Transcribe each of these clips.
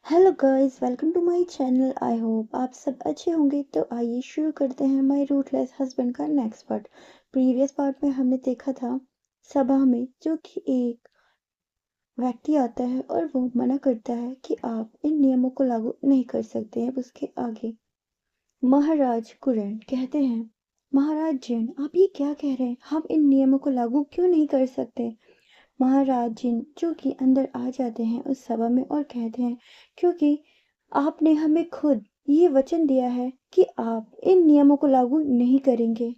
Hello guys, welcome to my channel. I hope आप सब अच्छे होंगे। तो आइए शुरू करते हैं माय रूटलेस हस्बैंड का नेक्स्ट पार्ट। प्रीवियस पार्ट में हमने देखा था सभा में जो कि एक व्यक्ति आता है और वो मना करता है कि आप इन नियमों को लागू नहीं कर सकते हैं। उसके आगे महाराज कुरैन कहते हैं, महाराज जिन आप ये क्या कह रहे हैं, हम इन नियमों को लागू क्यों नहीं कर सकते। महाराज जिन जो कि अंदर आ जाते हैं उस सभा में और कहते हैं, क्योंकि आपने हमें खुद ये वचन दिया है कि आप इन नियमों को लागू नहीं करेंगे।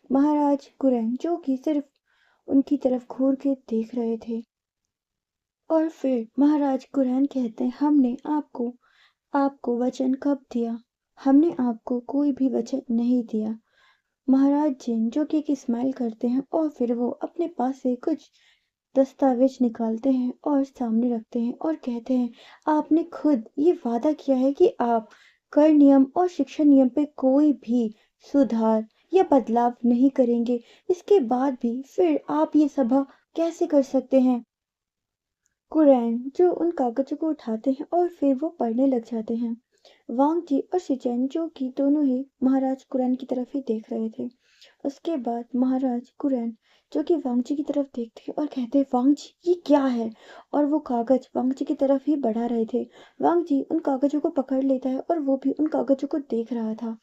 महाराज कुरैन जो कि सिर्फ उनकी तरफ घूर के देख रहे थे और फिर महाराज कुरैन कहते हैं, हमने आपको आपको वचन कब दिया। हमने आपको कोई भी वचन नहीं दिया। महाराज जिन जो कि एक स्माइल करते हैं और फिर वो अपने पास से कुछ दस्तावेज निकालते हैं और सामने रखते हैं और कहते हैं, आपने खुद ये वादा किया है कि आप कर नियम और शिक्षा नियम पे कोई भी सुधार या बदलाव नहीं करेंगे। इसके बाद भी फिर आप ये सभा कैसे कर सकते हैं। कुरैन जो उन कागजों को उठाते हैं और फिर वो पढ़ने लग जाते हैं। वांग जी और सिचेन जो कि दोनों ही महाराज कुरैन की तरफ ही देख रहे थे। उसके बाद महाराज कुरैन जो कि वांग जी की तरफ देखते हैं और कहते हैं, वांग जी ये क्या है। और वो कागज वांग जी की तरफ ही बढ़ा रहे थे। वांग जी उन कागजों को पकड़ लेता है और वो भी उन कागजों को देख रहा था।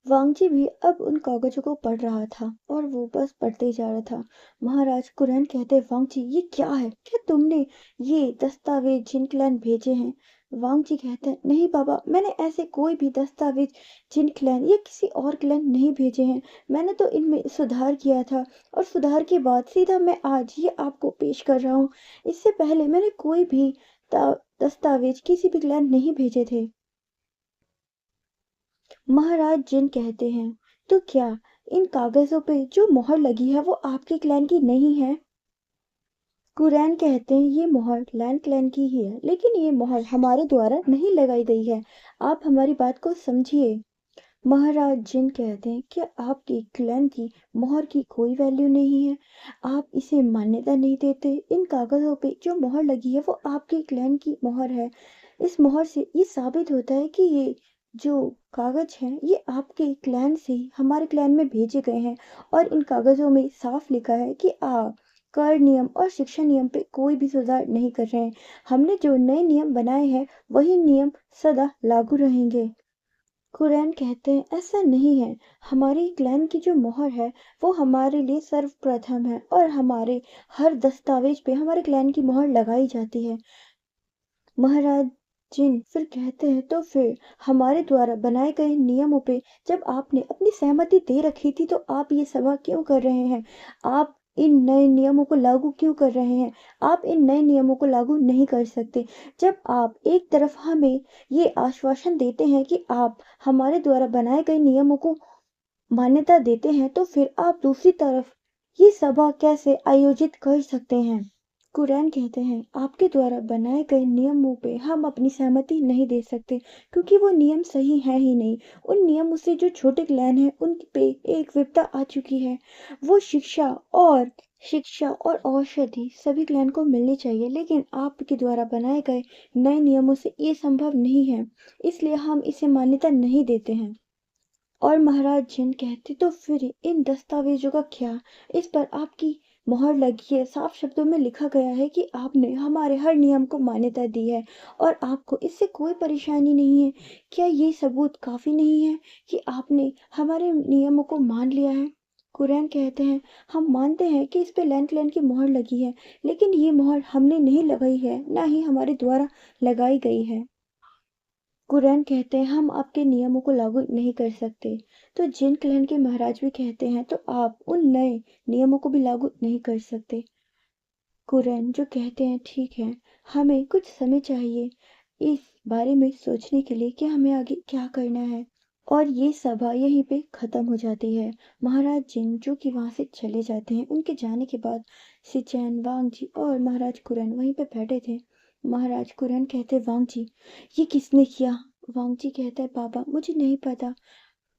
वांगजी भी अब उन कागजों को पढ़ रहा था और वो बस पढ़ते जा रहा था। महाराज कुरैन कहते, वांगजी ये क्या है, क्या तुमने ये दस्तावेज जिनक्लैन भेजे हैं। वांगजी कहते हैं, नहीं बाबा, मैंने ऐसे कोई भी दस्तावेज जिनक्लैन या किसी और क्लैन नहीं भेजे हैं। मैंने तो इनमें सुधार किया था और सुधार के बाद सीधा मैं आज ये आपको पेश कर रहा हूँ। इससे पहले मैंने कोई भी दस्तावेज किसी भी क्लैन नहीं भेजे थे। महाराज जिन कहते हैं, तो क्या इन कागजों पे जो मोहर लगी है वो आपके क्लैन की नहीं है। कुरैन कहते हैं, ये मोहर लैन क्लैन की ही है, लेकिन ये मोहर हमारे द्वारा नहीं लगाई गई है। आप हमारी बात को समझिए। महाराज जिन कहते हैं, क्या आपके क्लैन की मोहर की कोई वैल्यू नहीं है। आप इसे मान्यता नहीं देते। इन कागजों पे जो मोहर लगी है वो आपके क्लैन की मोहर है। इस मोहर से ये साबित होता है कि ये जो कागज हैं ये आपके क्लैन से हमारे क्लैन में भेजे गए हैं और इन कागजों में साफ लिखा है कि आप कर नियम और शिक्षा नियम पे कोई भी सुधार नहीं कर रहे हैं। हमने जो नए नियम बनाए हैं वही नियम सदा लागू रहेंगे। कुरैन कहते हैं, ऐसा नहीं है। हमारी क्लैन की जो मोहर है वो हमारे लिए सर्वप्रथम है और हमारे हर दस्तावेज पे हमारे क्लैन की मोहर लगाई जाती है। महाराज जिन फिर कहते हैं, तो फिर हमारे द्वारा बनाए गए नियमों पे जब आपने अपनी सहमति दे रखी थी तो आप ये सभा क्यों कर रहे हैं। आप इन नए नियमों को लागू क्यों कर रहे हैं। आप इन नए नियमों को लागू नहीं कर सकते। जब आप एक तरफ हमें ये आश्वासन देते हैं कि आप हमारे द्वारा बनाए गए नियमों को मान्यता देते हैं, तो फिर आप दूसरी तरफ ये सभा कैसे आयोजित कर सकते हैं। कुरैन कहते हैं, आपके द्वारा बनाए गए नियमों पे हम अपनी सहमति नहीं दे सकते, क्योंकि वो नियम सही है ही नहीं। उन नियमों से जो छोटे क्लैन हैं उन पे एक विपदा आ चुकी है। वो शिक्षा और औषधि सभी क्लैन को मिलनी चाहिए, लेकिन आपके द्वारा बनाए गए नए नियमों से ये संभव नहीं है। इसलिए हम इसे मान्यता नहीं देते हैं। और महाराज जिन कहते, तो फिर इन दस्तावेजों का क्या। इस पर आपकी मोहर लगी है। साफ शब्दों में लिखा गया है कि आपने हमारे हर नियम को मान्यता दी है और आपको इससे कोई परेशानी नहीं है। क्या ये सबूत काफी नहीं है कि आपने हमारे नियमों को मान लिया है। कुरैन कहते हैं, हम मानते हैं कि इस पे लैंड क्लैन की मोहर लगी है, लेकिन ये मोहर हमने नहीं लगाई है, ना ही हमारे द्वारा लगाई गई है। कुरैन कहते हैं, हम आपके नियमों को लागू नहीं कर सकते। तो जिन क्लैन के महाराज भी कहते हैं, तो आप उन नए नियमों को भी लागू नहीं कर सकते। कुरैन जो कहते हैं, ठीक है, हमें कुछ समय चाहिए इस बारे में सोचने के लिए कि हमें आगे क्या करना है। और ये सभा यहीं पे खत्म हो जाती है। महाराज जिन जो कि वहां से चले जाते हैं। उनके जाने के बाद सिचैन, वांग जी और महाराज कुरैन वहीं पे बैठे थे। महाराज कुरैन कहते, वांग जी ये किसने किया। वांग जी कहता है, बाबा मुझे नहीं पता।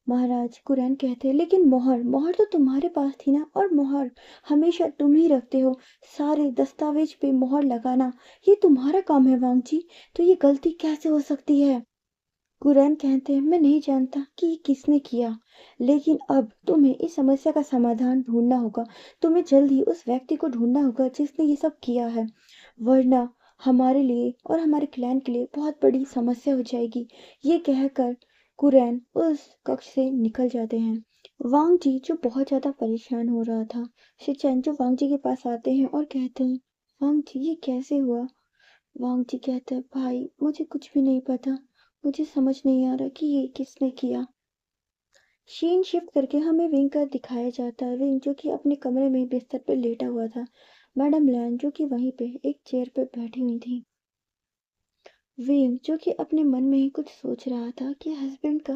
महाराज कुरैन कहते हैं, लेकिन मोहर मोहर तो तुम्हारे पास थी ना, और मोहर हमेशा तुम ही रखते हो। सारे दस्तावेज पे मोहर लगाना ये तुम्हारा काम है वांगजी, तो ये गलती कैसे हो सकती है? कुरैन कहते हैं, मैं नहीं जानता कि ये किसने किया, लेकिन अब तुम्हें इस समस्या का समाधान ढूंढना होगा। तुम्हें जल्द ही उस व्यक्ति को ढूंढना होगा जिसने ये सब किया है, वरना हमारे लिए और हमारे क्लैन के लिए बहुत बड़ी समस्या हो जाएगी। ये कहकर कुरैन उस कक्ष से निकल जाते हैं। वांग जी जो बहुत ज्यादा परेशान हो रहा था, शिचेन जो वांग जी के पास आते हैं और कहते हैं, वांग जी ये कैसे हुआ? वांग जी कहता है, भाई मुझे कुछ भी नहीं पता, मुझे समझ नहीं आ रहा कि ये किसने किया। शीन शिफ्ट करके हमें विंग का दिखाया जाता है। विंग जो कि अपने कमरे में बिस्तर पर लेटा हुआ था। मैडम लैन जो कि वहीं पे एक चेयर पे बैठी हुई थी। विंग जो कि अपने मन में ही कुछ सोच रहा था कि हस्बैंड का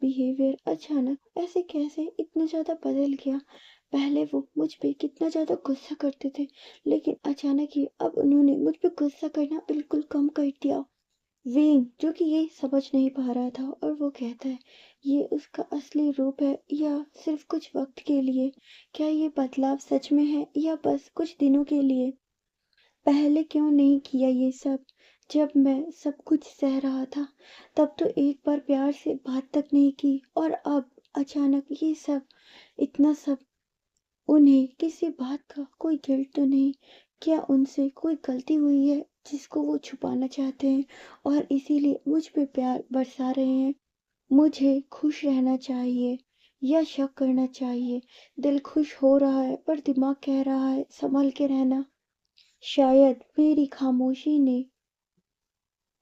बिहेवियर अचानक ऐसे कैसे इतना ज्यादा बदल गया। पहले वो मुझ पे कितना ज्यादा गुस्सा करते थे, लेकिन अचानक ही अब उन्होंने मुझ पे गुस्सा करना बिल्कुल कम कर दिया। वेंग जो कि ये समझ नहीं पा रहा था, और वो कहता है, ये उसका असली रूप है या सिर्फ कुछ वक्त के लिए? क्या ये बदलाव सच में है या बस कुछ दिनों के लिए? पहले क्यों नहीं किया ये सब? जब मैं सब कुछ सह रहा था तब तो एक बार प्यार से बात तक नहीं की, और अब अचानक ये सब, इतना सब। उन्हें किसी बात का कोई गिल्ट तो नहीं? क्या उनसे कोई गलती हुई है जिसको वो छुपाना चाहते हैं और इसीलिए मुझ पे प्यार बरसा रहे हैं? मुझे खुश रहना चाहिए या शक करना चाहिए? दिल खुश हो रहा है पर दिमाग कह रहा है संभल के रहना। शायद मेरी खामोशी ने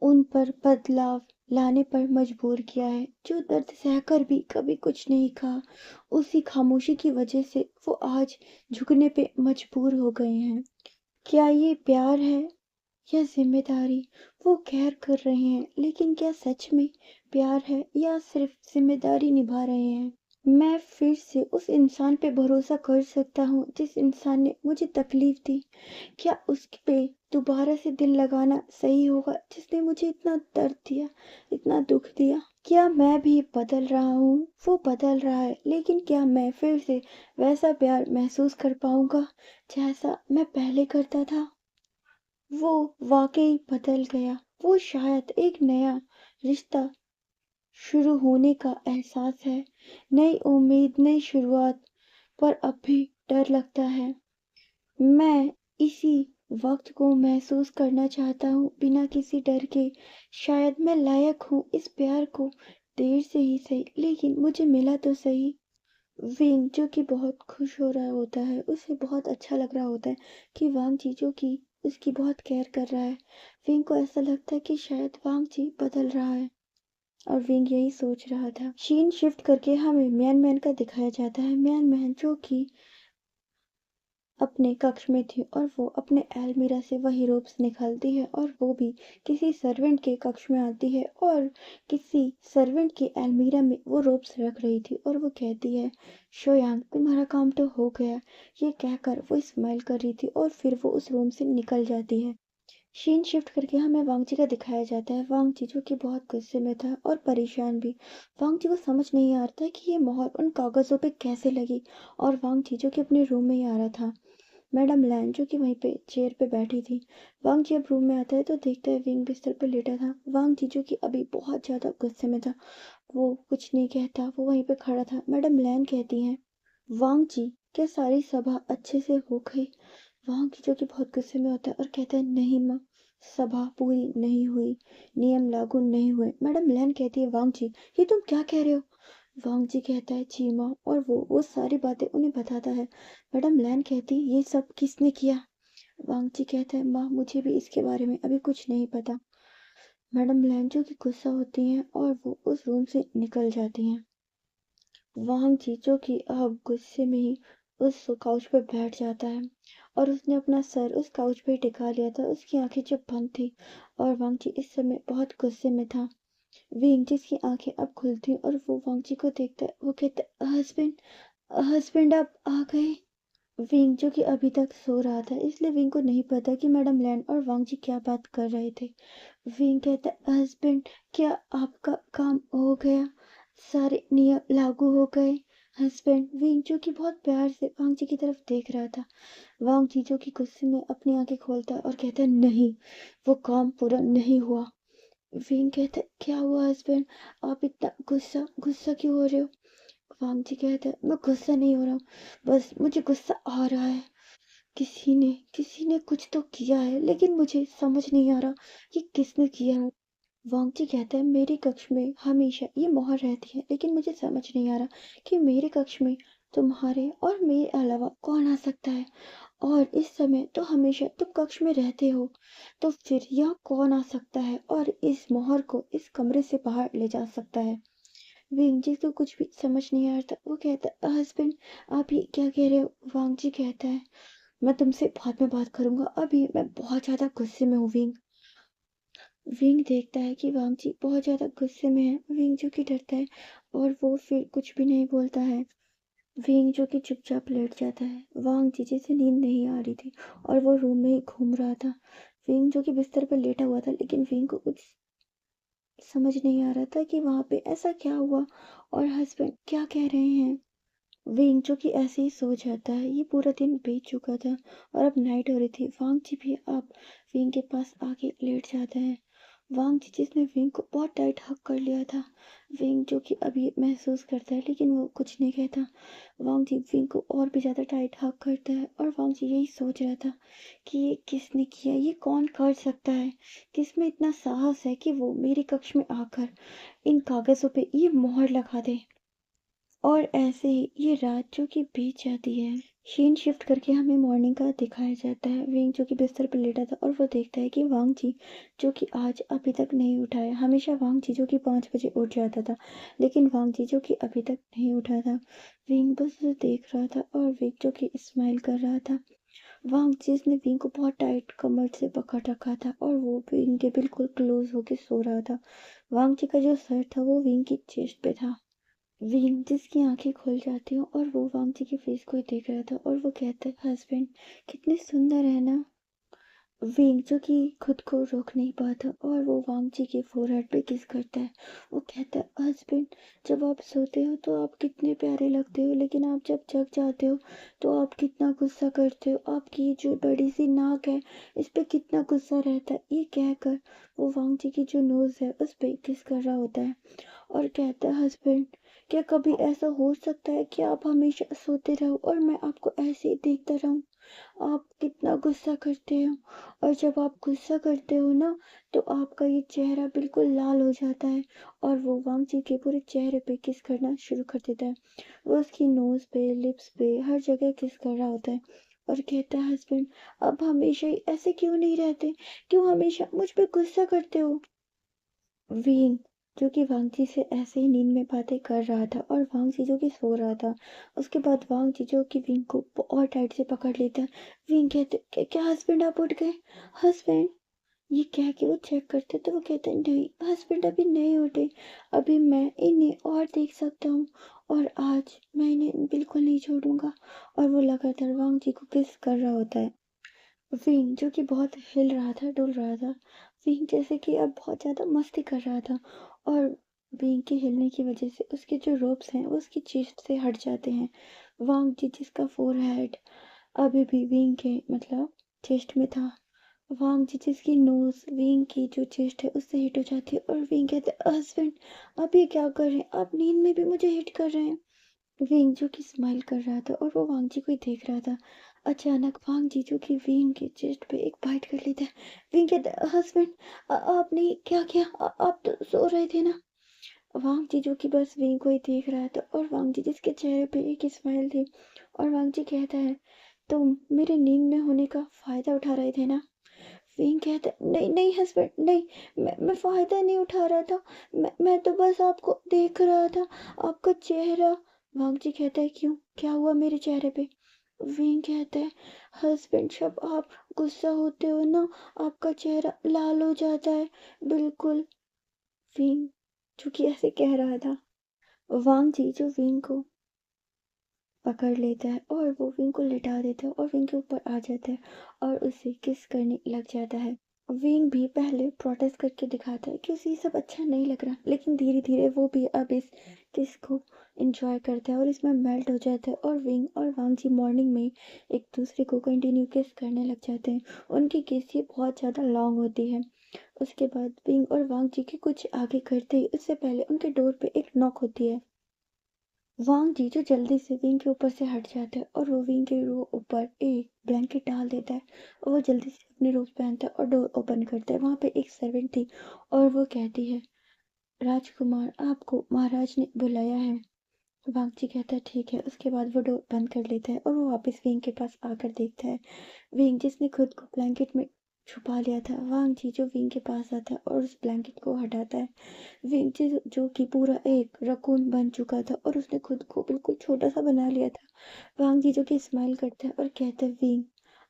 उन पर बदलाव लाने पर मजबूर किया है। जो दर्द सहकर भी कभी कुछ नहीं कहा, उसी खामोशी की वजह से वो आज झुकने पे मजबूर हो गए हैं। क्या ये प्यार है या जिम्मेदारी? वो खैर कर रहे हैं, लेकिन क्या सच में प्यार है या सिर्फ जिम्मेदारी निभा रहे हैं? मैं फिर से उस इंसान पे भरोसा कर सकता हूँ जिस इंसान ने मुझे तकलीफ दी? क्या उस पे दोबारा से दिल लगाना सही होगा जिसने मुझे इतना दर्द दिया, इतना दुख दिया? क्या मैं भी बदल रहा हूँ? वो बदल रहा है, लेकिन क्या मैं फिर से वैसा प्यार महसूस कर पाऊंगा जैसा मैं पहले करता था? वो वाकई बदल गया। वो शायद एक नया रिश्ता शुरू होने का एहसास है, नई उम्मीद, नई शुरुआत। पर अब भी डर लगता है। मैं इसी वक्त को महसूस करना चाहता हूँ बिना किसी डर के। शायद मैं लायक हूँ इस प्यार को, देर से ही सही, लेकिन मुझे मिला तो सही। विंग जो कि बहुत खुश हो रहा होता है, उसे बहुत अच्छा लग रहा होता है कि वांग जी जो कि उसकी बहुत केयर कर रहा है। विंग को ऐसा लगता है कि शायद वांग जी बदल रहा है, और विंग यही सोच रहा था। शीन शिफ्ट करके हमें म्यान मैन का दिखाया जाता है। म्यान मैन जो कि अपने कक्ष में थी, और वो अपने अलमीरा से वही रोब्स निकालती है, और वो भी किसी सर्वेंट के कक्ष में आती है, और किसी सर्वेंट के अलमीरा में वो रोब्स रख रही थी, और वो कहती है, शोयांग तुम्हारा काम तो हो गया। ये कहकर वो स्माइल कर रही थी, और फिर वो उस रूम से निकल जाती है। सीन शिफ्ट करके हमें वांगजी का दिखाया जाता है। वांगजी जो कि बहुत गुस्से में था और परेशान भी। वांगजी को समझ नहीं आ रहा था कि ये मोहर उन कागजों पे कैसे लगी, और वांगजी जो कि अपने रूम में ही आ रहा था। मैडम लैन जो कि वहीं पे चेयर पे बैठी थी। वांगजी अब रूम में आता है तो देखता है विंग बिस्तर पे लेटा था। वांगजी जो कि अभी बहुत ज्यादा गुस्से में था, वो कुछ नहीं कहता, वो वहीं पे खड़ा था। मैडम लैन कहती हैं, वांगजी क्या सारी सभा अच्छे से हो गई? वहां की जो कि बहुत गुस्से में होता है और कहता है, नहीं माँ, सभा पूरी नहीं हुई, नियम लागू नहीं हुए। मैडम लैन कहती है, वांग जी ये तुम क्या कह रहे हो? वांग जी कहता है, जी माँ, और वो सारी बातें उन्हें बताता है। मैडम लैन कहती है, ये सब किसने किया? वांग जी कहता है, माँ मुझे भी इसके बारे में अभी कुछ नहीं पता। मैडम लैन जो कि गुस्सा होती हैं और वो उस रूम से निकल जाती हैं। वांग जी जो कि अब गुस्से में ही उस काउच पर बैठ जाता है, और उसने अपना सर उस काउच पे टिका लिया था। उसकी आंखें जब बंद थी, और वांग जी इस समय बहुत गुस्से में था। विंग जिसकी आंखें अब खुलती और वो वांग जी को देखता है, वो कहता है, हस्बैंड, हस्बैंड आप आ गए। विंग जो कि अभी तक सो रहा था, इसलिए विंग को नहीं पता कि मैडम लैंड और वांग जी क्या बात कर रहे थे। विंग कहता है, हस्बैंड क्या आपका काम हो गया? सारे नियम लागू हो गए। हस्बैंड विंग जो कि बहुत प्यार से वांग जी की तरफ देख रहा था। वांग जी जो कि गुस्से में अपनी आंखें खोलता है और कहता है नहीं, वो काम पूरा नहीं हुआ। विंग कहता है क्या हुआ हस्बैंड, आप इतना गुस्सा गुस्सा क्यों हो रहे हो? वांग जी कहता है मैं गुस्सा नहीं हो रहा हूँ, बस मुझे गुस्सा आ रहा है। किसी ने कुछ तो किया है, लेकिन मुझे समझ नहीं आ रहा कि किसने किया है। वांगची कहता है मेरे कक्ष में हमेशा ये मोहर रहती है, लेकिन मुझे समझ नहीं आ रहा कि मेरे कक्ष में तुम्हारे और मेरे अलावा कौन आ सकता है। और इस समय तो हमेशा तुम कक्ष में रहते हो, तो फिर यहाँ कौन आ सकता है और इस मोहर को इस कमरे से बाहर ले जा सकता है। विंगजी को कुछ भी समझ नहीं आ रहा था। वो कहता है हस्बैंड आप ये क्या कह रहे हो? वांगजी कहता है मैं तुमसे बाद में बात करूंगा, अभी मैं बहुत ज्यादा गुस्से में हूँ विंग। विंग देखता है कि वांगची बहुत ज्यादा गुस्से में है। विंग जो कि डरता है और वो फिर कुछ भी नहीं बोलता है। विंग जो कि चुपचाप लेट जाता है। वांगची जिसे नींद नहीं आ रही थी और वो रूम में ही घूम रहा था। विंग जो कि बिस्तर पर लेटा हुआ था, लेकिन विंग को कुछ समझ नहीं आ रहा था कि वहां पे ऐसा क्या हुआ और हस्बैंड क्या कह रहे हैं। विंग जो कि ऐसे ही सो जाता है। ये पूरा दिन बीत चुका था और अब नाइट हो रही थी। वांगची भी अब विंग के पास आके लेट जाता है। वांगची जिसने विंग को बहुत टाइट हग कर लिया था। विंग जो कि अभी महसूस करता है, लेकिन वो कुछ नहीं कहता। वांगची विंग को और भी ज्यादा टाइट हग करता है और वांगची यही सोच रहा था कि ये किसने किया, ये कौन कर सकता है, किसमें इतना साहस है कि वो मेरे कक्ष में आकर इन कागजों पे ये मोहर लगा दे। और ऐसे ही ये रात जो कि बीत जाती है। सीन शिफ्ट करके हमें मॉर्निंग का दिखाया जाता है। विंग जो कि बिस्तर पर लेटा था और वो देखता है कि वांग जी जो कि आज अभी तक नहीं उठा है। हमेशा वांग जी जो कि 5 बजे उठ जाता था, लेकिन वांग जी जो कि अभी तक नहीं उठा था। विंग बस उसे देख रहा था और विंग जो कि स्माइल कर रहा था। वांग जिसने विंग को बहुत टाइट कमर से पकड़ रखा था और वो विंग के बिल्कुल क्लोज होके सो रहा था। वांग जी का जो सर था वो विंग की चेस्ट पे था। विंग जिसकी आंखें खुल जाती हैं और वो वांग जी के फेस को ही देख रहा था और वो कहता है हस्बैंड कितने सुंदर है ना। विंग जो कि खुद को रोक नहीं पाता और वो वांग जी के फोरहेड पे किस करता है। वो कहता है हस्बैंड जब आप सोते हो तो आप कितने प्यारे लगते हो, लेकिन आप जब जग जाते हो तो आप कितना गुस्सा करते हो। आपकी ये जो बड़ी सी नाक है इस पे कितना गुस्सा रहता है। ये कहकर वो वांग जी की जो नोज है उस पे किस कर रहा होता है और कहता है हस्बैंड क्या कभी ऐसा हो सकता है कि आप हमेशा सोते रहो और मैं आपको ऐसे ही देखता रहूं? आप कितना गुस्सा करते हो और जब आप गुस्सा करते हो ना तो आपका ये चेहरा बिल्कुल लाल हो जाता है। और वो वांगची के पूरे चेहरे पे किस करना शुरू कर देता है। वो उसकी नोज पे लिप्स पे हर जगह किस कर रहा होता है और कहता है हस्बैंड अब हमेशा ही ऐसे क्यों नहीं रहते, क्यों हमेशा मुझ पे गुस्सा करते हो? वीन जो कि वांगजी से ऐसे ही नींद में बातें कर रहा था और वांगजी जो कि सो रहा था। उसके बाद वांगजी जो कि विंग को और टाइट से पकड़ लेता है। विंग कहते क्या हस्बैंड आप उठ गए? हस्बैंड ये कह के वो चेक करते तो वो कहते हैं नहीं हस्बैंड अभी नहीं उठे, अभी मैं इन्हें और देख सकता हूँ और आज मैं इन्हें बिल्कुल नहीं छोड़ूंगा। और वो लगातार वांगजी को किस कर रहा होता है। विंग जो कि बहुत हिल रहा था डुल रहा था। विंग जैसे कि अब बहुत ज्यादा मस्ती कर रहा था और विंग के हिलने की वजह से उसके जो रोप्स हैं वो उसकी चेस्ट से हट जाते हैं। वांग जी जिसका फोरहेड अभी भी विंग के मतलब चेस्ट में था। वांग जी जिसकी नोज विंग की जो चेस्ट है उससे हिट हो जाती है और विंग कहते हस्बैंड आप ये क्या कर रहे हैं, आप नींद में भी मुझे हिट कर रहे हैं। विंग जो कि स्माइल कर रहा था और वो वांग जी को ही देख रहा था। अचानक वांग जी जो कि विंग के चेस्ट पे एक बाइट कर लेता है। विंग कहता है हस्बैंड आपने क्या किया, आप तो सो रहे थे ना। वांग जी जो कि बस विंग को ही देख रहा था और वांग जी जिसके चेहरे पे एक स्माइल थी। और वांग जी कहता है तुम मेरे नींद में होने का फायदा उठा रहे थे ना। विंग कहता है नहीं नहीं हस्बैंड नहीं, मैं फायदा नहीं उठा रहा था, मैं तो बस आपको देख रहा था, आपका चेहरा। वांग जी कहता है क्यों, क्या हुआ मेरे चेहरे पे? विंग कहता है हस्बैंड जब आप गुस्सा होते हो ना आपका चेहरा लाल हो जाता है बिल्कुल। विंग जो कि ऐसे कह रहा था। वांग जी जो विंग को पकड़ लेता है और वो विंग को लिटा देता है और विंग के ऊपर आ जाता है और उसे किस करने लग जाता है। विंग भी पहले प्रोटेस्ट करके दिखाता है कि उसे ये सब अच्छा नहीं लग रहा, लेकिन धीरे धीरे वो भी अब इस किस को एंजॉय करता है और इसमें मेल्ट हो जाता है। और विंग और वांग जी मॉर्निंग में एक दूसरे को कंटिन्यू किस करने लग जाते हैं। उनकी किस ये बहुत ज़्यादा लॉन्ग होती है। उसके बाद विंग और वांग जी के कुछ आगे करते ही उससे पहले उनके डोर पे एक नॉक होती है। वांग जी जो जल्दी से विंग के ऊपर से हट जाता है और वो विंग के ऊपर एक ब्लैंकेट डाल देता है और वो जल्दी से अपने रोज पहनता है और डोर ओपन करता है। वहां पे एक सर्वेंट थी और वो कहती है, राजकुमार आपको महाराज ने बुलाया है। वांग जी कहता है ठीक है। उसके बाद वो डोर बंद कर लेता है और वो वापस विंग के पास आकर देखता है। विंग जिसने खुद को ब्लैंकेट में छुपा लिया था, वांग जी जो विंग के पास आता है और उस ब्लैंकेट को हटाता है। विंग जो कि पूरा एक रकून बन चुका था और उसने खुद को बिल्कुल छोटा सा बना लिया था। वांग जी जो कि स्माइल करता है और कहता है, विंग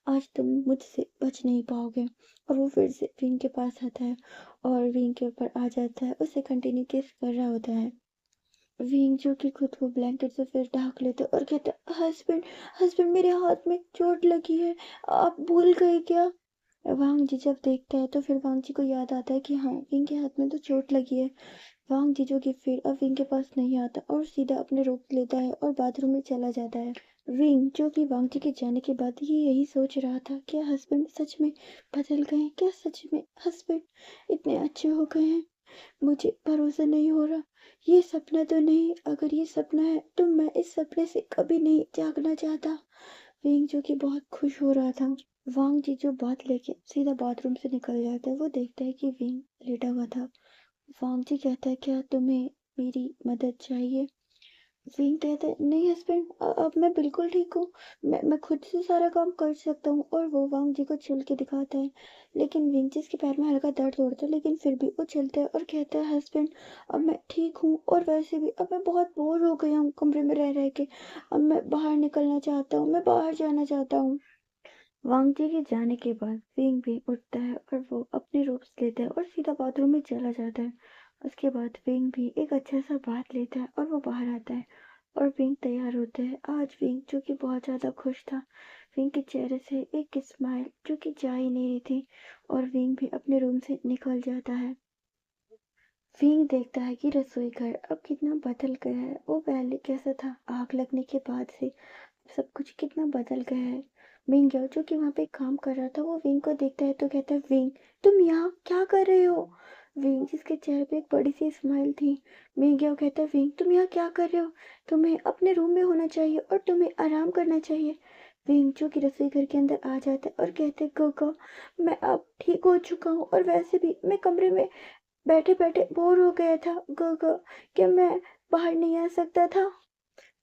आज तुम मुझसे बच नहीं पाओगे। और वो फिर से विंग के पास आता है और विंग के ऊपर आ जाता है, उसे कंटिन्यू किस कर रहा होता है। विंग जो कि खुद को ब्लैंकेट से फिर ढक लेता है और कहता है, हस्बैंड हस्बैंड मेरे हाथ में चोट लगी है, आप भूल गए क्या। वांग जी जब देखता है तो फिर वांग जी को याद आता है कि हाँ, विंग के हाथ में तो चोट लगी है। वांग जीजू की फिर अब विंग के पास नहीं आता और सीधा अपने रोक लेता है और बाथरूम में चला जाता है। विंग जो कि वांग जी के जाने के बाद ये यही सोच रहा था, क्या हस्बैंड सच में बदल गए हैं, क्या सच में हस्बैंड इतने अच्छे हो गए हैं। मुझे भरोसा नहीं हो रहा, ये सपना तो नहीं, अगर ये सपना है तो मैं इस सपने से कभी नहीं जागना चाहता। विंग जो कि बहुत खुश हो रहा था। वांग जी जो बात लेके सीधा बाथरूम से निकल जाता है। वो देखता है कि विंग लेटा हुआ था। वांग जी कहता है, क्या तुम्हें मेरी मदद चाहिए। विंग कहता है, नहीं हस्बैंड, अब मैं बिल्कुल ठीक हूँ। मैं खुद से सारा काम कर सकता हूँ। और वो वांग जी को चल के दिखाता है, लेकिन विंग जिसके पैर में हल्का दर्द होता है, लेकिन फिर भी वो चलता है और कहता है, हस्बैंड अब मैं ठीक हूँ और वैसे भी अब मैं बहुत बोर हो गया हूँ कमरे में रह रह के। अब मैं बाहर निकलना चाहता हूँ, मैं बाहर जाना चाहता हूँ। वांग जी के जाने के बाद विंग भी उठता है और वो अपने रोब्स लेता है और सीधा बाथरूम में चला जाता है। उसके बाद विंग भी एक अच्छा सा बाथ लेता है और वो बाहर आता है और विंग तैयार होता है। आज विंग जो कि बहुत ज़्यादा खुश था, विंग के चेहरे से एक स्माइल जो कि जा ही नहीं रही थी और विंग भी अपने रूम से निकल जाता है। विंग देखता है कि रसोई घर अब कितना बदल गया है, वो पहले कैसा था, आग लगने के बाद से सब कुछ कितना बदल गया है। मिंग जो कि वहां पे काम कर रहा था, वो विंग को देखता है तो कहता है, विंग तुम यहाँ क्या कर रहे हो। विंग जिसके चेहरे पे एक बड़ी सी स्माइल थी। मिंग कहता है, विंग तुम यहाँ क्या कर रहे हो, तुम्हें अपने रूम में होना चाहिए और तुम्हें आराम करना चाहिए। विंग जो कि रसोई घर के अंदर आ जाता है और कहते हैं, गोगा मैं अब ठीक हो चुका हूँ और वैसे भी मैं कमरे में बैठे बैठे बोर हो गया था। गोगा क्या मैं बाहर नहीं आ सकता था।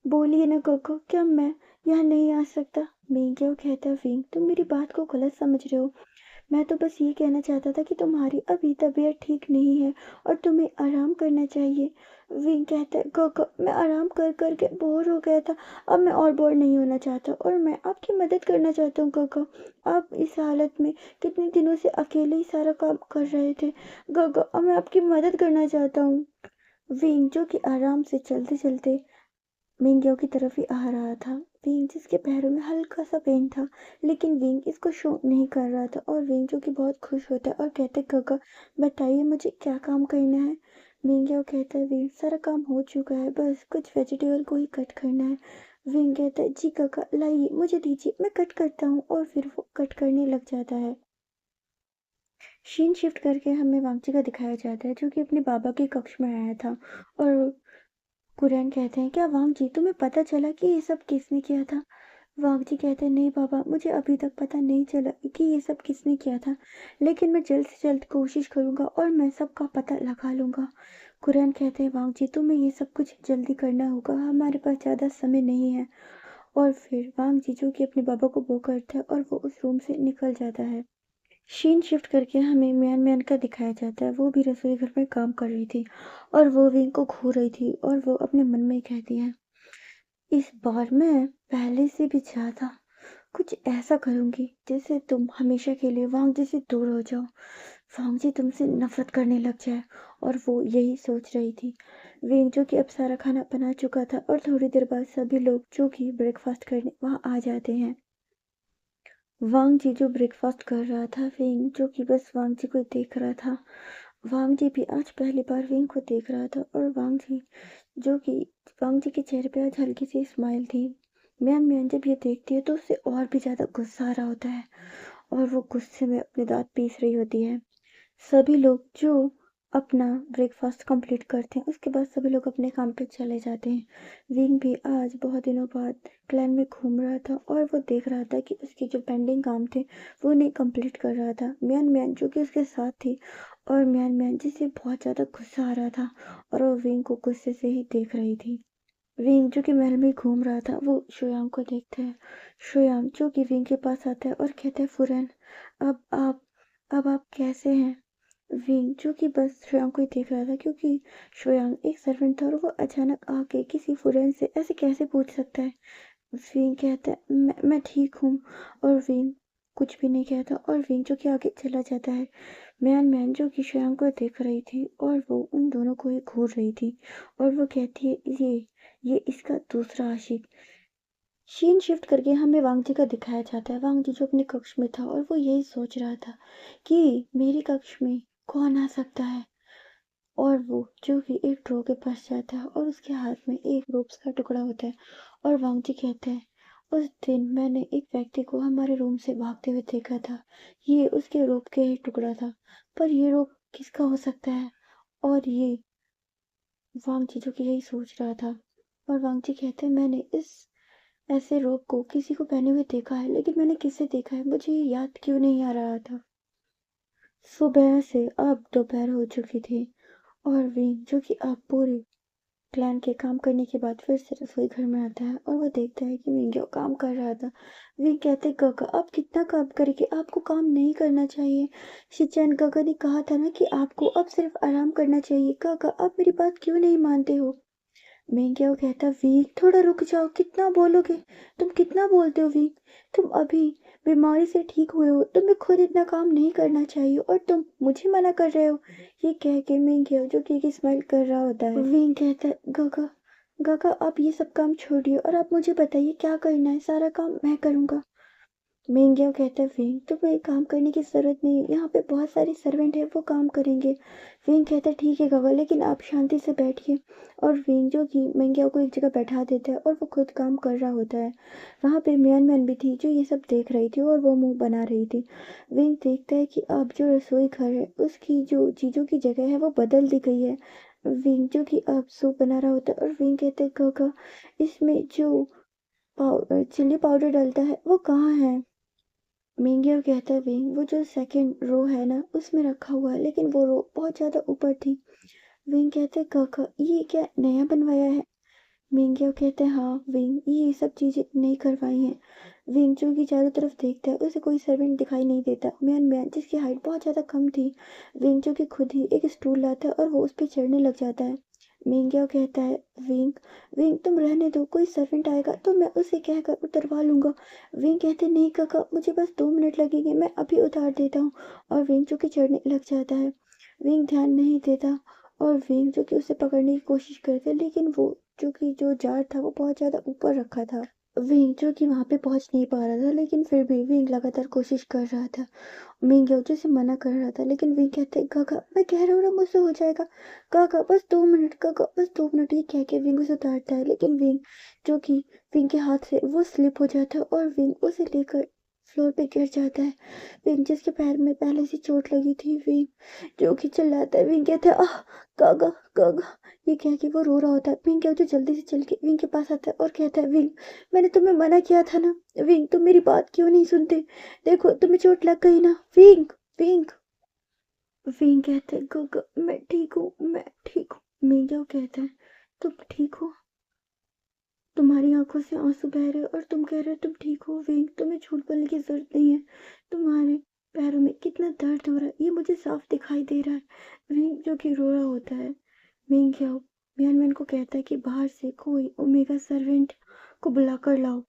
बोलिए ना कोको, क्या मैं यहाँ नहीं आ सकता। मिंग कहता है, विंग तुम मेरी बात को गलत समझ रहे हो। मैं तो बस ये कहना चाहता था कि तुम्हारी अभी तबीयत ठीक नहीं है और तुम्हें आराम करना चाहिए। विंग कहता है, कोको मैं आराम कर कर के बोर हो गया था, अब मैं और बोर नहीं होना चाहता और मैं आपकी मदद करना चाहता हूँ। कोको आप इस हालत में कितने दिनों से अकेले ही सारा काम कर रहे थे। कोको अब मैं आपकी मदद करना चाहता हूँ। विंग जो कि आराम से चलते चलते विंग की तरफ ही आ रहा था। विंग जिसके पैरों में हल्का सा पेन था, लेकिन विंग इसको शो नहीं कर रहा था और विंग जो कि बहुत खुश होता है और कहता है, काका बताइए मुझे क्या काम करना है। विंग कहता है, विंग सारा काम हो चुका है, बस कुछ वेजिटेबल को ही कट करना है। विंग कहता है, जी काका लाइए मुझे दीजिए, मैं कट करता हूँ। और फिर वो कट करने लग जाता है। शीन शिफ्ट करके हमें वांगची का दिखाया जाता है, जो कि अपने बाबा के कक्ष में आया था। और कुरैन कहते हैं, क्या वांग जी तुम्हें पता चला कि ये सब किसने किया था। वांग जी कहते हैं, नहीं बाबा मुझे अभी तक पता नहीं चला कि ये सब किसने किया था, लेकिन मैं जल्द से जल्द कोशिश करूंगा और मैं सबका पता लगा लूंगा। कुरैन कहते हैं, वांग जी तुम्हें ये सब कुछ जल्दी करना होगा, हमारे पास ज़्यादा समय नहीं है। और फिर वांग जी जो कि अपने बाबा को वो करता है और वो उस रूम से निकल जाता है। शीन शिफ्ट करके हमें म्यान म्यान का दिखाया जाता है। वो भी रसोई घर में काम कर रही थी और वो विंग को घूर रही थी और वो अपने मन में कहती है, इस बार मैं पहले से भी ज्यादा कुछ ऐसा करूंगी जिससे तुम हमेशा के लिए वांग जी से दूर हो जाओ, वांग जी तुमसे नफरत करने लग जाए। और वो यही सोच रही थी। विंग जो कि अब सारा खाना बना चुका था और थोड़ी देर बाद सभी लोग जो कि ब्रेकफास्ट करने वहां आ जाते हैं। वांग जी जो ब्रेकफास्ट कर रहा था, विंग जो कि बस वांग जी को देख रहा था। वांग जी भी आज पहली बार विंग को देख रहा था और जो कि वांग जी के चेहरे पे आज हल्की सी स्माइल थी। म्यान म्यान जब ये देखती है तो उससे और भी ज्यादा गुस्सा आ रहा होता है और वो गुस्से में अपने दांत पीस रही होती है। सभी लोग जो अपना ब्रेकफास्ट कंप्लीट करते हैं उसके बाद सभी लोग अपने काम पे चले जाते हैं। विंग भी आज बहुत दिनों बाद क्लैन में घूम रहा था और वो देख रहा था कि उसके जो पेंडिंग काम थे वो नहीं कंप्लीट कर रहा था। म्यान म्यान जो कि उसके साथ थी और म्यान म्यान जिसे बहुत ज़्यादा गुस्सा आ रहा था और वो विंग को गुस्से से ही देख रही थी। विंग जो कि महल में घूम रहा था वो शुयांग को देखता है। शुयांग जो कि विंग के पास आता है और कहता है, फुरन, अब आप अब आप कैसे हैं? विंग जो कि बस श्रेयांग को ही देख रहा था क्योंकि श्रेयांग एक सर्वेंट था और वो अचानक आके किसी फुरेन से ऐसे कैसे पूछ सकता है। विंग कहता है, मैं ठीक हूँ। और विंग कुछ भी नहीं कहता और विंग जो कि आगे चला जाता है। मैन मैन जो कि श्रेयांग को देख रही थी और वो उन दोनों को ही घूर रही थी और वो कहती है, ये इसका दूसरा आशिक। सीन शिफ्ट करके हमें वांग जी का दिखाया जाता है। वांग जी जो अपने कक्ष में था और वो यही सोच रहा था कि मेरे कक्ष में कौन आ सकता है। और वो जो कि एक ड्रॉ के पास जाता है और उसके हाथ में एक रोप्स का टुकड़ा होता है और वांग जी कहते हैं, उस दिन मैंने एक व्यक्ति को हमारे रूम से भागते हुए देखा था। ये उसके रोप के ही टुकड़ा था, पर ये रोप किसका हो सकता है? और ये वांग जी जो कि यही सोच रहा था। और वांग जी कहते हैं, मैंने इस ऐसे रोप को किसी को पहने हुए देखा है, लेकिन मैंने किसे देखा है मुझे ये याद क्यों नहीं आ रहा था। सुबह से अब दोपहर हो चुकी थी और विंग जो कि अब पूरे क्लैन के काम करने के बाद फिर से रसोई घर में आता है और वो देखता है कि विंग काम कर रहा था। विंग कहते, गगा आप कितना काम करेंगे, आपको काम नहीं करना चाहिए। शिचैन, गगा ने कहा था ना कि आपको अब सिर्फ आराम करना चाहिए। गगा आप मेरी बात क्यों नहीं मानते हो? मेंग्याओ कहता, वीक थोड़ा रुक जाओ, कितना बोलोगे? तुम कितना बोलते हो वीक? तुम अभी बीमारी से ठीक हुए हो, तुम्हें खुद इतना काम नहीं करना चाहिए और तुम मुझे मना कर रहे हो। ये कह के मेंग्याओ जो कि स्माइल कर रहा होता है। वीक कहता है, गगा गगा आप ये सब काम छोड़िए और आप मुझे बताइए क्या करना है, सारा काम मैं करूँगा। मेंग्याओ कहता है, विंग तुम्हें काम करने की जरूरत नहीं है, यहाँ पे बहुत सारे सर्वेंट हैं वो काम करेंगे। विंग कहता है, ठीक है गगा, लेकिन आप शांति से बैठिए। और विंग जो कि मेंग्याओ को एक जगह बैठा देता है और वो खुद काम कर रहा होता है। वहाँ पे म्यान मैन भी थी जो ये सब देख रही थी और वो मुंह बना रही थी। विंग देखता है कि अब जो रसोई घर है उसकी जो चीजों की जगह है वो बदल दी गई है। विंग जो कि अब सूप बना रहा होता है और विंग कहते हैं, गगा इसमें जो चिल्ली पाउडर डलता है वो कहाँ है? मेंग्याओ कहता है, विंग वो जो सेकंड रो है ना उसमें रखा हुआ है, लेकिन वो रो बहुत ज्यादा ऊपर थी। विंग कहते हैं, काका ये क्या नया बनवाया है? मेंग्याओ कहते हैं, हाँ विंग ये सब चीजें नहीं करवाई हैं। विंग जो कि चारों तरफ देखता है उसे कोई सर्वेंट दिखाई नहीं देता। मैन मैन जिसकी हाइट बहुत ज्यादा कम थी, विंग जो कि खुद ही एक स्टूल लाता है और वो उस पर चढ़ने लग जाता है। मेंग्याओ कहता है, विंग विंग तुम रहने दो, कोई सर्वेंट आएगा तो मैं उसे कहकर उतरवा लूंगा। विंग कहते, नहीं काका मुझे बस 2 मिनट लगेंगे, मैं अभी उतार देता हूँ। और विंग जो कि चढ़ने लग जाता है। विंग ध्यान नहीं देता और विंग जो कि उसे पकड़ने की कोशिश करता है, लेकिन वो जो कि जो जार था वो बहुत ज्यादा ऊपर रखा था। विंग जो कि वहां पे पहुंच नहीं पा रहा था, लेकिन फिर भी विंग लगातार कोशिश कर रहा था। विंग जो से मना कर रहा था, लेकिन विंग कहते, काका मैं कह रहा हूँ ना मुझसे हो जाएगा। काका बस 2 मिनट, काका बस 2 मिनट, ये कह के विंग उसे उतारता है, लेकिन विंग जो कि विंग के हाथ से वो स्लिप हो जाता है और विंग उसे लेकर फ्लोर पे गिर जाता है। विंग जिसके पैर में पहले से चोट लगी थी, विंग जो कि चिल्लाता है, विंग कहता है, आह काका काका, ये कह के वो रो रहा होता है। विंग जो जल्दी से चल के विंग के पास आता है और कहता है, विंग मैंने तुम्हें मना किया था ना, विंग तुम मेरी बात क्यों नहीं सुनते? देखो तुम्हें चोट लग गई ना। विंग विंग विंग कहते हैं, गगा मैं ठीक हूँ, मैं ठीक हूँ। मेजर कहता है, तुम ठीक हो? तुम्हारी आंखों से आंसू बह रहे और तुम कह रहे हो तुम ठीक हो। विंग तुम्हें झूठ बोलने की जरूरत नहीं है, तुम्हारे पैरों में कितना दर्द हो रहा है ये मुझे साफ दिखाई दे रहा है। विंग जो कि रो रहा होता है। विंग क्या म्यानमैन को कहता है कि बाहर से कोई ओमेगा सर्वेंट को बुलाकर लाओ।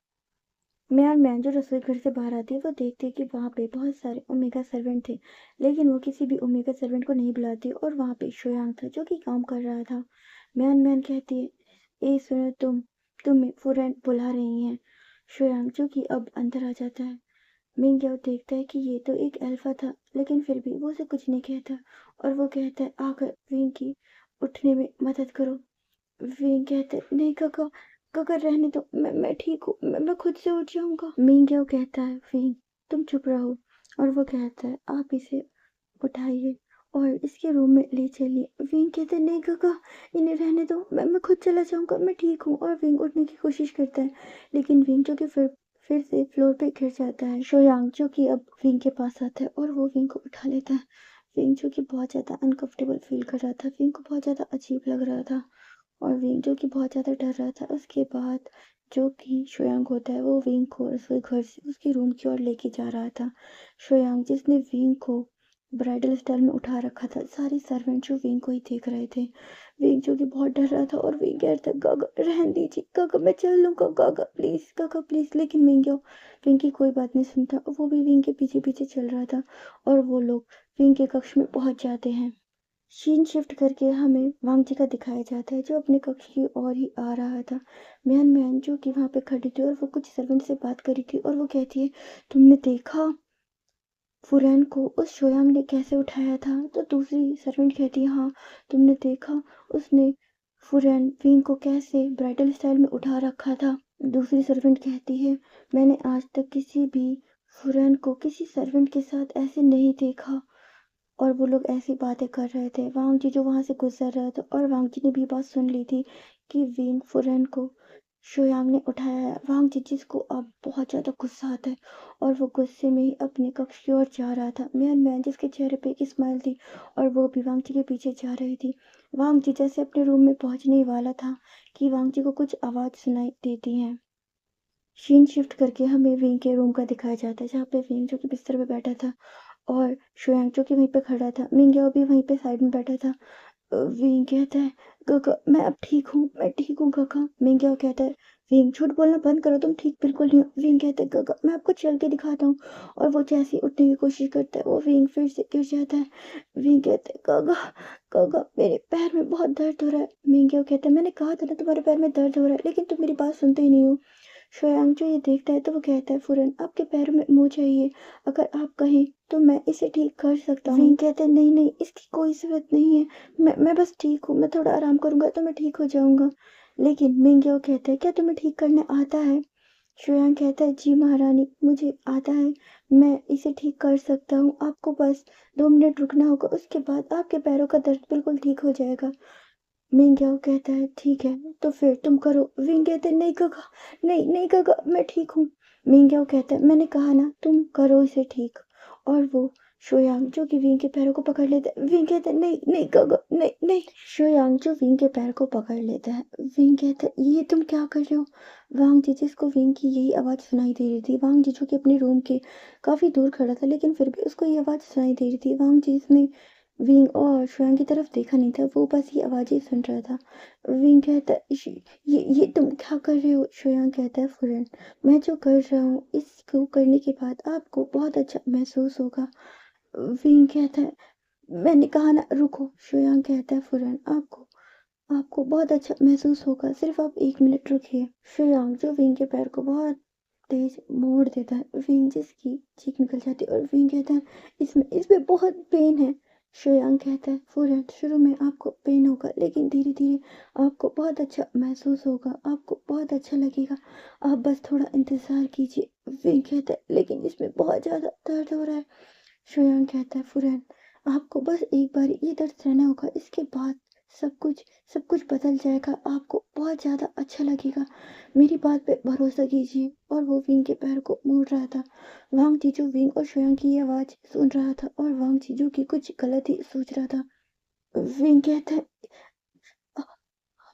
म्यानमैन जो रसोई घर से बाहर आती है वो देखती है कि वहाँ पे बहुत सारे ओमेगा सर्वेंट थे, लेकिन वो किसी भी ओमेगा सर्वेंट को नहीं बुलाती और वहाँ पे शोयांग था जो कि काम कर रहा था। म्यानमैन कहती है, ए सुनो तुम्हें फुरन बुला रही हैं। शोयांग जो कि अब अंदर आ जाता है। मिंग्याओ देखता है कि ये तो एक अल्फा था, लेकिन फिर भी वो उसे कुछ नहीं कहता और वो कहता है आकर विंग की उठने में मदद करो। विंग कहता है नहीं काका, काका रहने दो, मैं ठीक हूँ, मैं खुद से उठ जाऊंगा। मिंग्याओ कहता है विंग तुम चुप रहो, और वो कहता है आप इसे उठाइए और इसके रूम में ले चलिए। विंग कहते हैं नहीं काका, इन्हें रहने दो, मैं खुद चला जाऊंगा, मैं ठीक हूँ। और विंग उठने की कोशिश करता है, लेकिन विंग जो कि फिर से फ्लोर पे गिर जाता है। शोयांग जो कि अब विंग के पास आता है और वो विंग को उठा लेता है। विंग जो कि बहुत ज़्यादा अनकंफर्टेबल फील कर रहा था, विंग को बहुत ज़्यादा अजीब लग रहा था और विंग जो कि बहुत ज़्यादा डर रहा था। उसके बाद जो कि शोयांग होता है वो विंग को उसके घर से उसके रूम की ओर लेके जा रहा था। शोयांग जिसने विंग को ब्राइडल स्टाइल में उठा रखा था, सारे सर्वेंट जो विंग को ही देख रहे थे। विंग जो कि बहुत डर रहा था और विंग कह रहा था गागा रहने दीजिए गागा, मैं चल लूंगा गागा प्लीज, गागा प्लीज। लेकिन विंग की कोई बात नहीं सुनता, वो भी विंग के पीछे पीछे चल रहा था और वो लोग विंग के कक्ष में पहुंच जाते हैं। सीन शिफ्ट करके हमें वांग जी का दिखाया जाता है जो अपने कक्ष की ओर ही आ रहा था। म्यान म्यान जो कि वहां पे खड़ी थी और वो कुछ सर्वेंट से बात कर रही थी और वो कहती है तुमने देखा फुरैन को उस शोयांग ने कैसे उठाया था? तो दूसरी सर्वेंट कहती है हाँ, तुमने देखा उसने फुरैन विंग को कैसे ब्राइडल स्टाइल में उठा रखा था? दूसरी सर्वेंट कहती है मैंने आज तक किसी भी फुरैन को किसी सर्वेंट के साथ ऐसे नहीं देखा। और वो लोग ऐसी बातें कर रहे थे। वांग जी जो वहां से गुजर रहा था और वांग जी ने भी बात सुन ली थी कि विंग फुरैन को शोयांग ने उठाया है। वांग जी जिसको अब बहुत ज्यादा गुस्सा आता है और वो गुस्से में ही अपने कक्ष की ओर जा रहा था। म्यान म्यान जिसके चेहरे पे एक स्माइल थी और वो भी वांग जी के पीछे जा रही थी। वांग जी जैसे अपने रूम में पहुंचने ही वाला था कि वांग जी को कुछ आवाज सुनाई देती है। सीन शिफ्ट करके हमें विंग के रूम का दिखाया जाता है जहाँ पे विंग जो कि बिस्तर पे बैठा था और शुयांग जो कि वहीं पे खड़ा था। मिंग्याओ भी वहीं पे साइड में बैठा था। विंग कहता है काका मैं अब ठीक हूँ, मैं ठीक हूँ काका। मिंग्याओ कहता है विंग झूठ बोलना बंद करो, तुम ठीक बिल्कुल नहीं हो। विंग कहता है काका मैं आपको चल के दिखाता हूँ और वो जैसे ही उठने की कोशिश करता है वो विंग फिर से गिर जाता है। विंग कहता है काका, काका मेरे पैर में बहुत दर्द हो रहा है। मिंग्याओ कहता है मैंने कहा था ना तुम्हारे पैर में दर्द हो रहा है, लेकिन तुम मेरी बात सुनते ही नहीं हो। शोयांग जो ये देखता है तो वो कहता है फुरन आपके पैरों में मोच चाहिए, अगर आप कहें तो मैं इसे ठीक कर सकता हूँ। विंग कहते हैं नहीं नहीं इसकी कोई जरूरत नहीं है, मैं बस ठीक हूँ, मैं थोड़ा आराम करूंगा तो मैं ठीक हो जाऊंगा। लेकिन मिंग्यो कहता है क्या तुम्हें ठीक करने आता है? शोयांग कहता है जी महारानी मुझे आता है, मैं इसे ठीक कर सकता हूँ, आपको बस 2 मिनट रुकना होगा, उसके बाद आपके पैरों का दर्द बिल्कुल ठीक हो जाएगा। मिंग्याओ कहता है ठीक है तो फिर तुम करो। विंग कहते हैं नहीं काका, नहीं नहीं काका मैं ठीक हूँ। मिंग्याओ कहता है मैंने कहा ना तुम करो इसे ठीक। और वो शोयांग जो कि विंग के पैरों को पकड़ लेता है। विंग कहता है नहीं नहीं काका नहीं नहीं। शोयांग जो विंग के पैर को पकड़ लेता है। विंग कहता है ये तुम क्या कर रहे हो? वांग जी जिसको विंग की यही आवाज सुनाई दे रही थी, वांग जी जो कि अपने रूम के काफी दूर खड़ा था लेकिन फिर भी उसको ये आवाज सुनाई दे रही थी। वांग जी जिसने विंग और शुयांग की तरफ देखा नहीं था, वो बस ये आवाजें सुन रहा था। विंग कहता है ये तुम क्या कर रहे हो? शुयांग कहता है फुरन मैं जो कर रहा हूँ इसको करने के बाद आपको बहुत अच्छा महसूस होगा। विंग कहता है मैंने कहा ना रुको। शुयांग कहता है फुरन आपको आपको बहुत अच्छा महसूस होगा, सिर्फ आप 1 मिनट रुकिए। शुयांग जो विंग के पैर को बहुत तेज मोड़ देता है, विंग जिसकी चीख निकल जाती है और विंग कहता है इसमें इसमें बहुत पेन है। श्रेयांग कहता है फुरन शुरू में आपको पेन होगा लेकिन धीरे धीरे आपको बहुत अच्छा महसूस होगा, आपको बहुत अच्छा लगेगा, आप बस थोड़ा इंतजार कीजिए। विंग कहता है लेकिन इसमें बहुत ज्यादा दर्द हो रहा है। श्रेयांग कहता है फुरन आपको बस एक बार ये दर्द सहना होगा, इसके बाद सब कुछ सब कुछ बदल जाएगा, आपको बहुत ज्यादा अच्छा लगेगा, मेरी बात पे भरोसा कीजिए। और वो विंग के पैर को मोड़ रहा था। वांग जीजू विंग और श्रेयांग की आवाज सुन रहा था और वांग जीजू की कुछ गलत ही सोच रहा था। विंग कहता है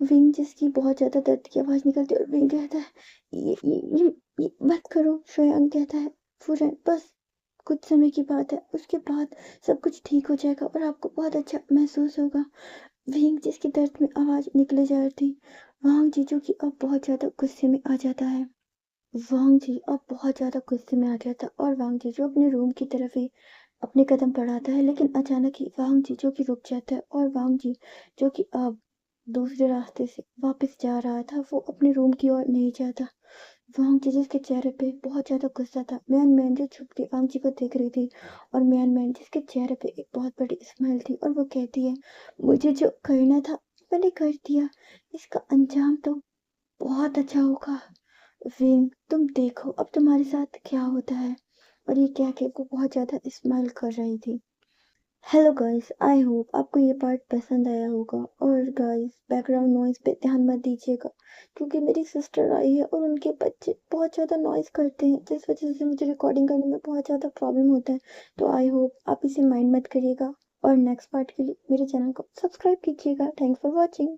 विंग जिसकी बहुत ज्यादा दर्द की आवाज निकलती है और विंग कहता है ये मत करो। श्रेयांग कहता है फुरन बस कुछ समय की बात है, उसके बाद सब कुछ ठीक हो जाएगा और आपको बहुत अच्छा महसूस होगा। विंग जिसकी दर्द में आवाज निकले जा रही थी, वांग जी जो कि अब बहुत ज्यादा गुस्से में आ जाता है। वांग जी अब बहुत ज्यादा गुस्से में आ गया था और वांग जी जो अपने रूम की तरफ ही अपने कदम बढ़ाता है, लेकिन अचानक ही वांग जी जो कि रुक जाता है और वांग जी जो कि अब दूसरे रास्ते से वापस जा रहा था, वो अपने रूम की ओर नहीं जाता। वांग जीजस के चेहरे पे बहुत ज़्यादा गुस्सा था। म्यान मैन जो छुप के वांग जी को देख रही थी और म्यान मैन जिसके चेहरे पे एक बहुत बड़ी स्माइल थी और वो कहती है, मुझे जो करना था मैंने कर दिया, इसका अंजाम तो बहुत अच्छा होगा। विंग तुम देखो अब तुम्हारे साथ क्या होता है। और ये कह के वो बहुत ज़्यादा स्माइल कर रही थी। हेलो गाइस, आई होप आपको ये पार्ट पसंद आया होगा। और गाइस बैकग्राउंड नॉइज पे ध्यान मत दीजिएगा क्योंकि मेरी सिस्टर आई है और उनके बच्चे बहुत ज़्यादा नॉइज करते हैं जिस वजह से मुझे रिकॉर्डिंग करने में बहुत ज़्यादा प्रॉब्लम होता है। तो आई होप आप इसे माइंड मत करिएगा और नेक्स्ट पार्ट के लिए मेरे चैनल को सब्सक्राइब कीजिएगा। Thanks for watching.